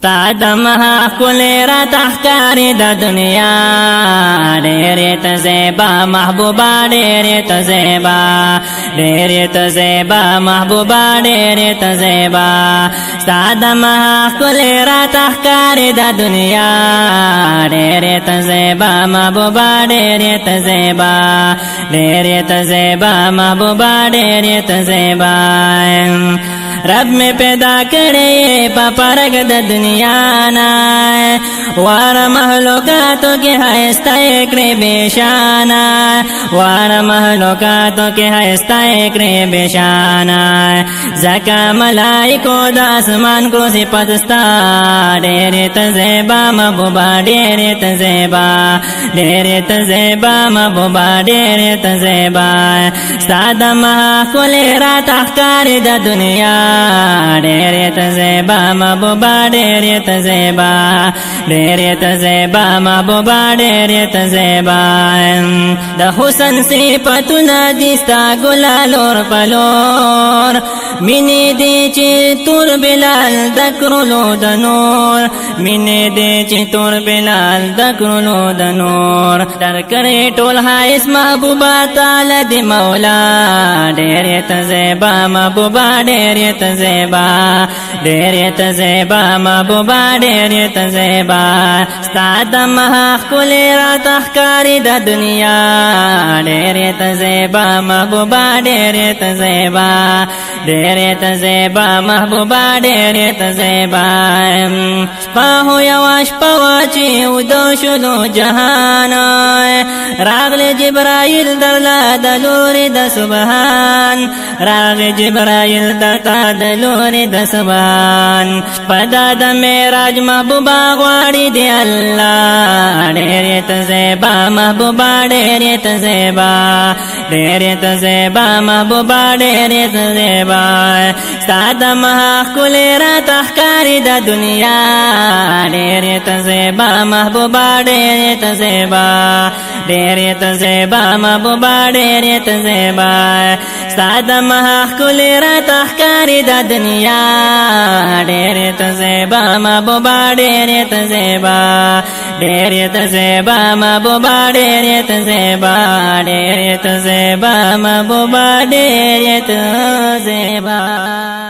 تا د مها کلی را تخکاری د دنیا ډېرې ته زیبا محبوبا ډېرې ته زیبا ډېرې ته زیبا محبوبا ډېرې ته زیبا ستا د مها کلی را تخکاری د دنیا ډېرې ته زیبا محبوبا ډېرې ته زیبا ډېرې ته زیبا محبوبا ډېرې ته زیبا رب میں پیدا کرے پرگ د دنیا نا وار مخلوقاتو کے ہستا کرے بے شانا وار مخلوقاتو کے ہستا کرے بے شانا زکا ملائکو دا آسمان کو صفتستا ډېرې ته زیبا محبوبا ډېرې ته زیبا ډېرې ته زیبا محبوبا ډېرې ته زیبا ستا د مها کلی را تخکاری د دنیا ډېرې ته زیبا محبوبا ډېرې ته زیبا ډېرې ته زیبا محبوبا ډېرې ته زیبا د حسن صفتونه دي ستا ګلالور پلور مینې دي چې تور بلال د کړلو د نور مینې دي چې تور بلال د کړلو د نور در کړې ټول حایس محبوبا تعالی دی مولا ډېرې ته زیبا محبوبا ډېرې ته زیبا ډېرې ته زیبا محبوبا ډېرې ته زیبا ستا د مها ښکلې راته ښکاري د دنیا ډېرې ته زیبا محبوبا ډېرې ته زیبا ډېرې ته زیبا محبوبا ډېرې ته زیبا شپه هو یوه شپه وه چې وده شولو جهان راغلی جبرایل درله د لورې د سبحان راغلی جبرایل درته د لورې د سبحان شپه دا د معراج محبوبا غواړي دی الله ډېرې ته زیبا محبوبا ډېرې ته زیبا ډېرې ته زیبا محبوبا ډېرې ته زیبا ستا د مها ښکلې راته ښکاري د دنیا ډېرې ته زیبا محبوبا ډېرې ته زیبا ډېرې ته زیبا محبوبا ډېرې ته زیبا ستا د مها ښکلې راته ښکاري د دنیا ډېرې ته زیبا محبوبا ډېرې ته زیبا ډېرې ته زیبا محبوبا ډېرې ته زیبا ډېرې ته زیبا محبوبا ډېرې ته زیبا